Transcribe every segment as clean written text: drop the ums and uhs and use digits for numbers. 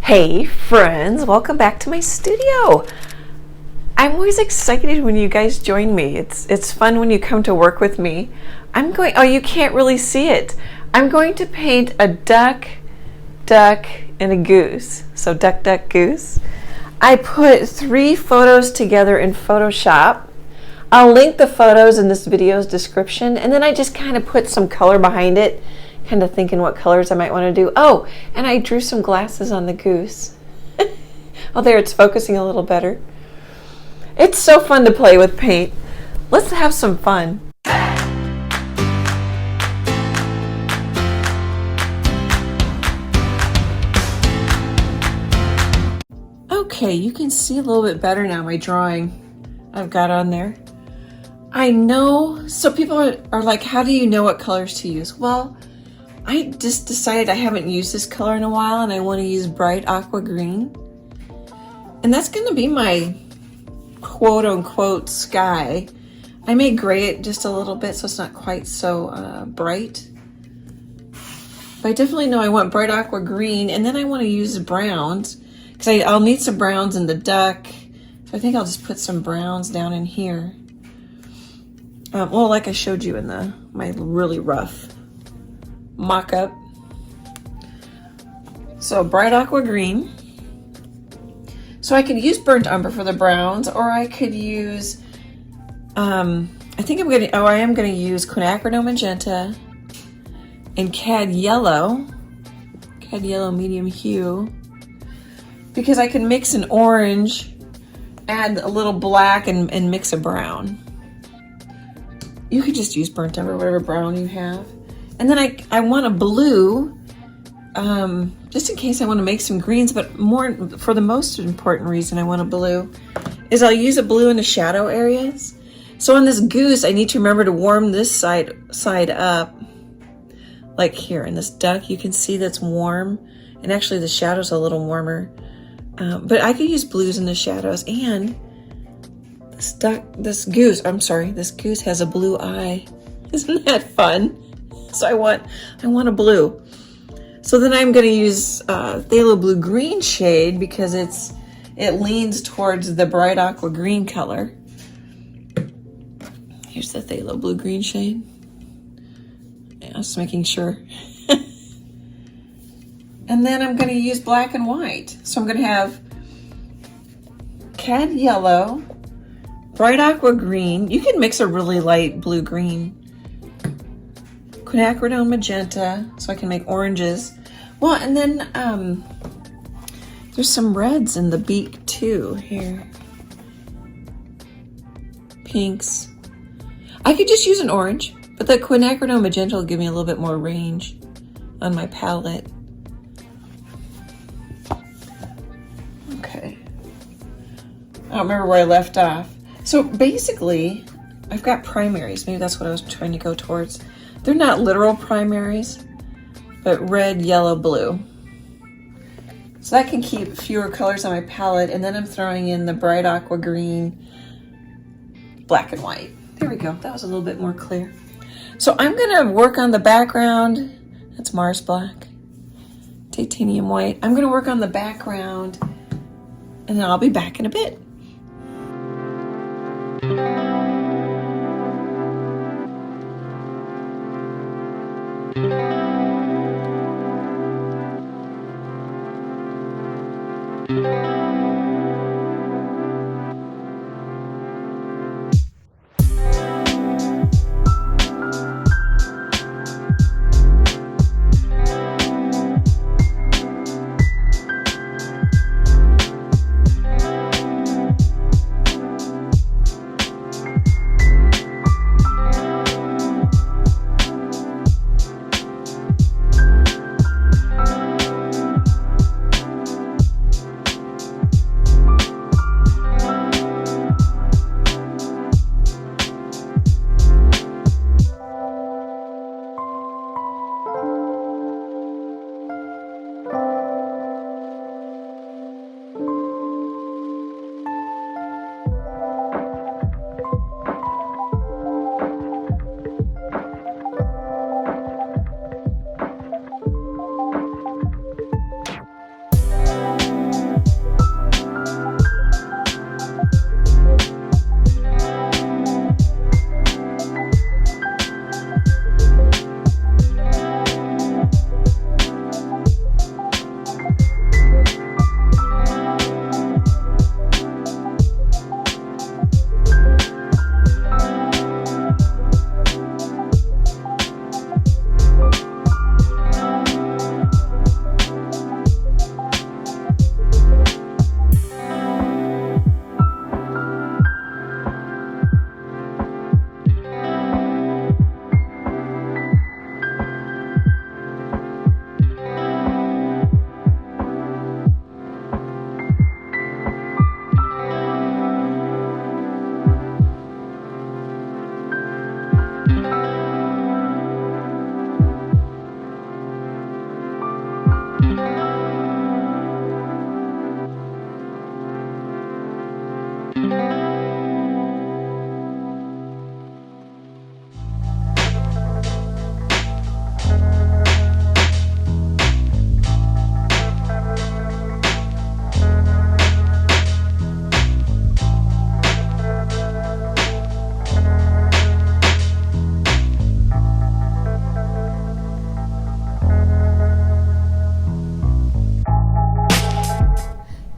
Hey friends, welcome back to my studio. I'm always excited when you guys join me. It's fun when you come to work with me. You can't really see it. I'm going to paint a duck, and a goose. So duck, goose. I put 3 photos together in Photoshop. I'll link the photos in this video's description, and then I just kind of put some color behind it, kind of thinking what colors I might want to do. Oh, and I drew some glasses on the goose. Oh, there, it's focusing a little better. It's so fun to play with paint. Let's have some fun. Okay, you can see a little bit better now my drawing I've got on there. I know, so people are like, how do you know what colors to use? Well, I just decided I haven't used this color in a while and I want to use bright aqua green. And that's going to be my quote unquote sky. I may gray it just a little bit so it's not quite so bright. But I definitely know I want bright aqua green, and then I want to use browns because I'll need some browns in the duck. So I think I'll just put some browns down in here. Well, like I showed you in my really rough mock-up. So bright aqua green. So I could use burnt umber for the browns, or I could use I am gonna use quinacridone magenta and cad yellow medium hue, because I can mix an orange, add a little black, and mix a brown. You could just use burnt umber, whatever brown you have. And then I want a blue, just in case I want to make some greens, but more for the most important reason I want a blue is I'll use a blue in the shadow areas. So on this goose, I need to remember to warm this side up. Like here in this duck, you can see that's warm, and actually the shadow's a little warmer. But I could use blues in the shadows, and this goose has a blue eye. Isn't that fun? So I want a blue. So then I'm going to use phthalo blue green shade because it leans towards the bright aqua green color. Here's the phthalo blue green shade. Yeah, just making sure. And then I'm going to use black and white. So I'm going to have cad yellow, bright aqua green. You can mix a really light blue green. Quinacridone magenta, so I can make oranges. Well, and then there's some reds in the beak too here. Pinks. I could just use an orange, but the quinacridone magenta will give me a little bit more range on my palette. Okay. I don't remember where I left off. So basically, I've got primaries. Maybe that's what I was trying to go towards. They're not literal primaries, but red, yellow, blue. So that can keep fewer colors on my palette, and then I'm throwing in the bright aqua green, black and white. There we go, that was a little bit more clear. So I'm gonna work on the background. That's Mars black, titanium white. I'm gonna work on the background, and then I'll be back in a bit.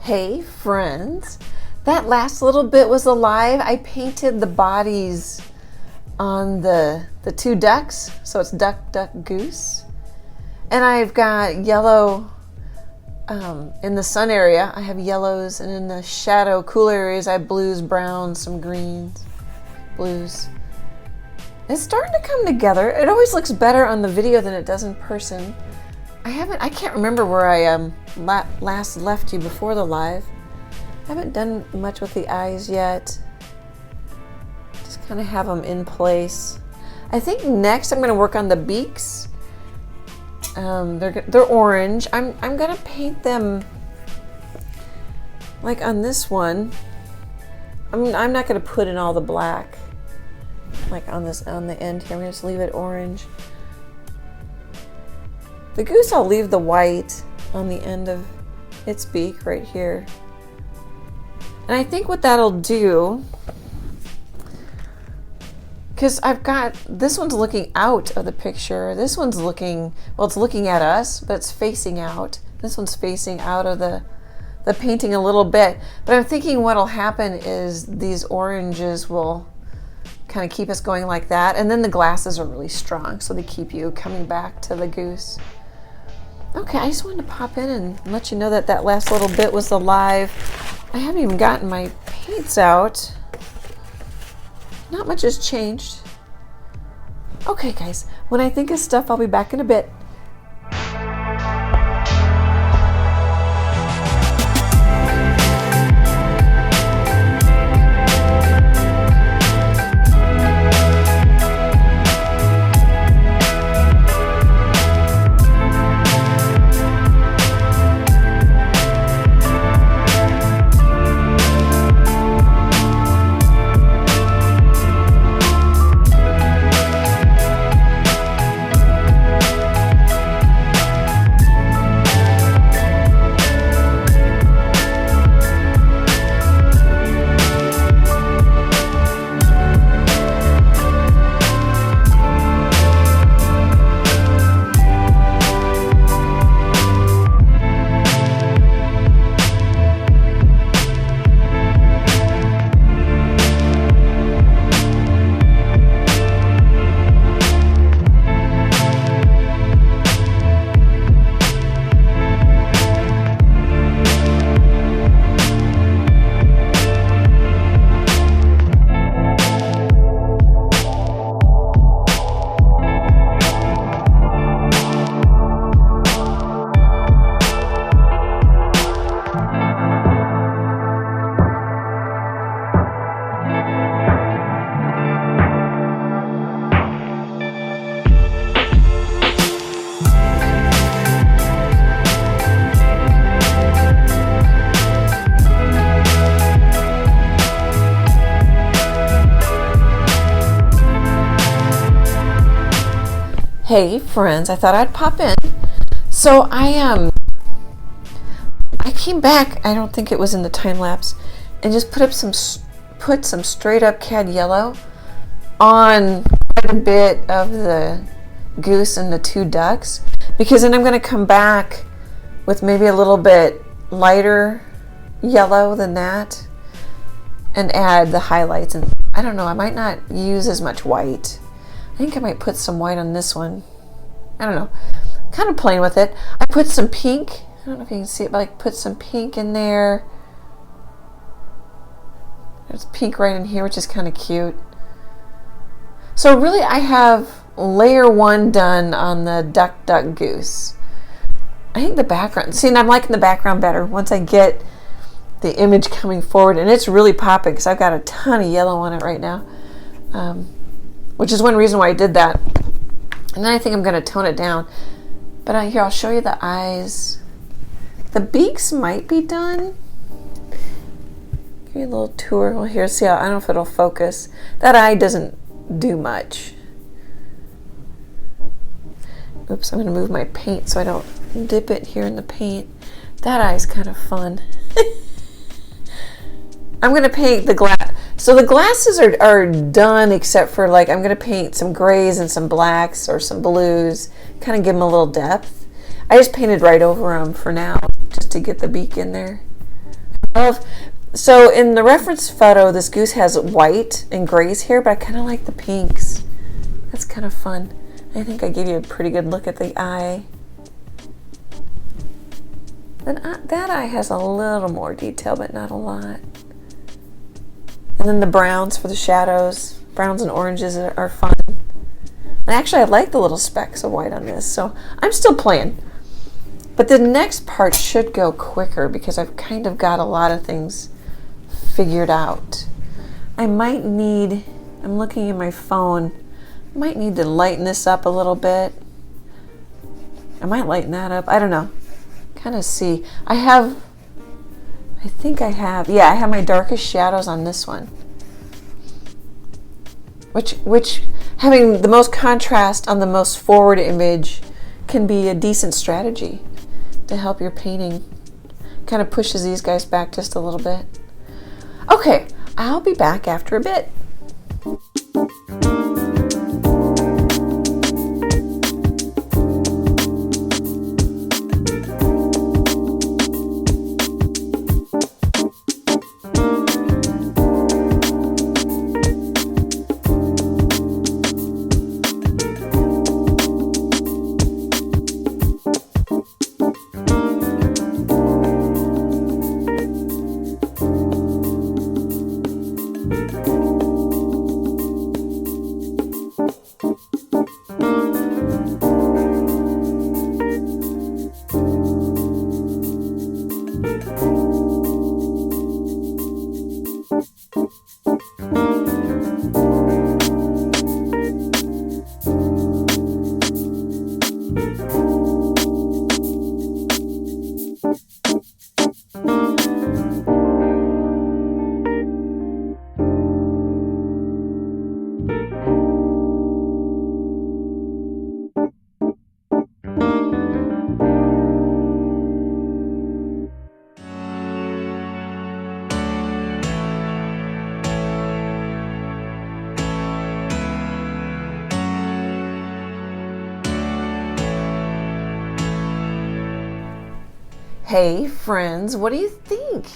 Hey friends, that last little bit was alive. I painted the bodies on the two ducks, so it's duck, duck, goose. And I've got yellow in the sun area. I have yellows, and in the shadow, cool areas, I have blues, browns, some greens, blues. It's starting to come together. It always looks better on the video than it does in person. I can't remember where I last left you before the live. I haven't done much with the eyes yet. Just kind of have them in place. I think next I'm going to work on the beaks. They're orange. I'm going to paint them like on this one. I'm not going to put in all the black like on the end here. I'm going to just leave it orange. The goose, I'll leave the white on the end of its beak right here. And I think what that'll do, because I've got, this one's looking out of the picture. This one's looking, well, it's looking at us, but it's facing out. This one's facing out of the painting a little bit. But I'm thinking what'll happen is these oranges will kind of keep us going like that. And then the glasses are really strong, so they keep you coming back to the goose. Okay, I just wanted to pop in and let you know that that last little bit was alive. I haven't even gotten my paints out. Not much has changed. Okay, guys, when I think of stuff, I'll be back in a bit. Hey friends, I thought I'd pop in. So I came back, I don't think it was in the time lapse, and just put some straight up cad yellow on quite a bit of the goose and the two ducks, because then I'm going to come back with maybe a little bit lighter yellow than that and add the highlights. And I don't know, I might not use as much white. I think I might put some white on this one. I don't know. Kind of playing with it. I put some pink. I don't know if you can see it, but I put some pink in there. There's pink right in here, which is kind of cute. So really I have layer one done on the duck, duck, goose. I think the background, see, and I'm liking the background better once I get the image coming forward, and it's really popping because I've got a ton of yellow on it right now. Which is one reason why I did that. And then I think I'm going to tone it down. But here, I'll show you the eyes. The beaks might be done. Give you a little tour. Well, here, see how, I don't know if it'll focus. That eye doesn't do much. Oops, I'm going to move my paint so I don't dip it here in the paint. That eye's kind of fun. I'm going to paint the glass. So the glasses are done, except for like I'm going to paint some grays and some blacks or some blues, kind of give them a little depth. I just painted right over them for now, just to get the beak in there. So in the reference photo, this goose has white and grays here, but I kind of like the pinks. That's kind of fun. I think I gave you a pretty good look at the eye. Then that eye has a little more detail, but not a lot. And then the browns for the shadows. Browns and oranges are fun. And actually, I like the little specks of white on this, so I'm still playing. But the next part should go quicker because I've kind of got a lot of things figured out. I might need, I'm looking at my phone, I might need to lighten this up a little bit. I might lighten that up. I don't know. Kind of see. I have my darkest shadows on this one. Which having the most contrast on the most forward image can be a decent strategy to help your painting. Kind of pushes these guys back just a little bit. Okay, I'll be back after a bit. Hey friends, what do you think?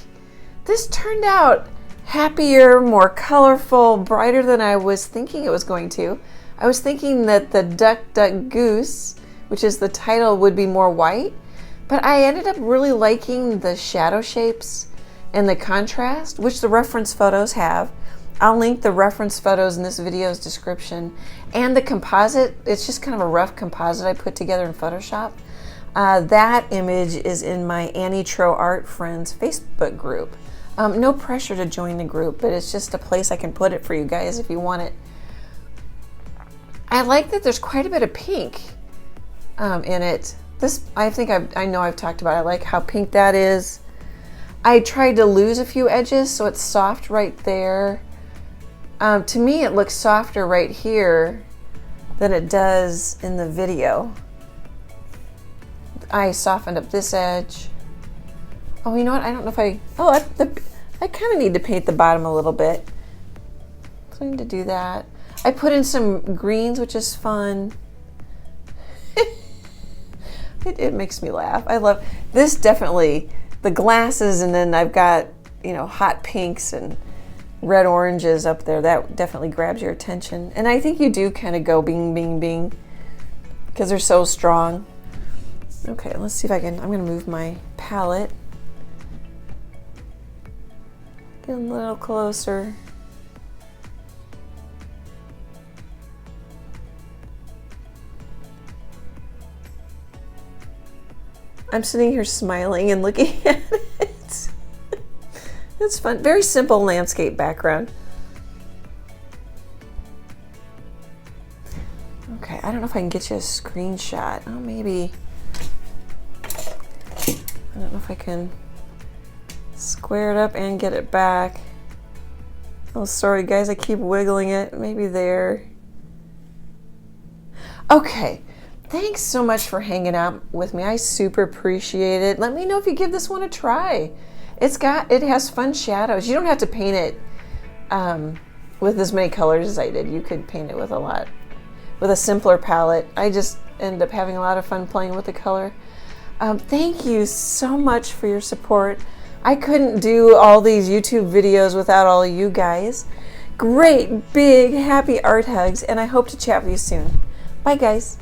This turned out happier, more colorful, brighter than I was thinking it was going to. I was thinking that the Duck Duck Goose, which is the title, would be more white, but I ended up really liking the shadow shapes and the contrast, which the reference photos have. I'll link the reference photos in this video's description. And the composite, it's just kind of a rough composite I put together in Photoshop. That image is in my Leslee Troe Art Friends Facebook group. No pressure to join the group, but it's just a place I can put it for you guys if you want it. I like that there's quite a bit of pink in it. This, I think I know I've talked about it. I like how pink that is. I tried to lose a few edges so it's soft right there. To me, it looks softer right here than it does in the video. I softened up this edge. Oh, you know what? I don't know if I kind of need to paint the bottom a little bit. So I need to do that. I put in some greens, which is fun. It makes me laugh. I love this. Definitely the glasses, and then I've got, you know, hot pinks and red oranges up there. That definitely grabs your attention. And I think you do kind of go bing, bing, bing because they're so strong. Okay, let's see if I can, I'm going to move my palette. Get a little closer. I'm sitting here smiling and looking at it. It's fun. Very simple landscape background. Okay, I don't know if I can get you a screenshot. Oh, maybe. I don't know if I can square it up and get it back. Oh, sorry guys, I keep wiggling it. Maybe there. Okay, thanks so much for hanging out with me. I super appreciate it. Let me know if you give this one a try. It has fun shadows. You don't have to paint it with as many colors as I did. You could paint it with a simpler palette. I just end up having a lot of fun playing with the color. Thank you so much for your support. I couldn't do all these YouTube videos without all of you guys. Great, big, happy art hugs, and I hope to chat with you soon. Bye, guys.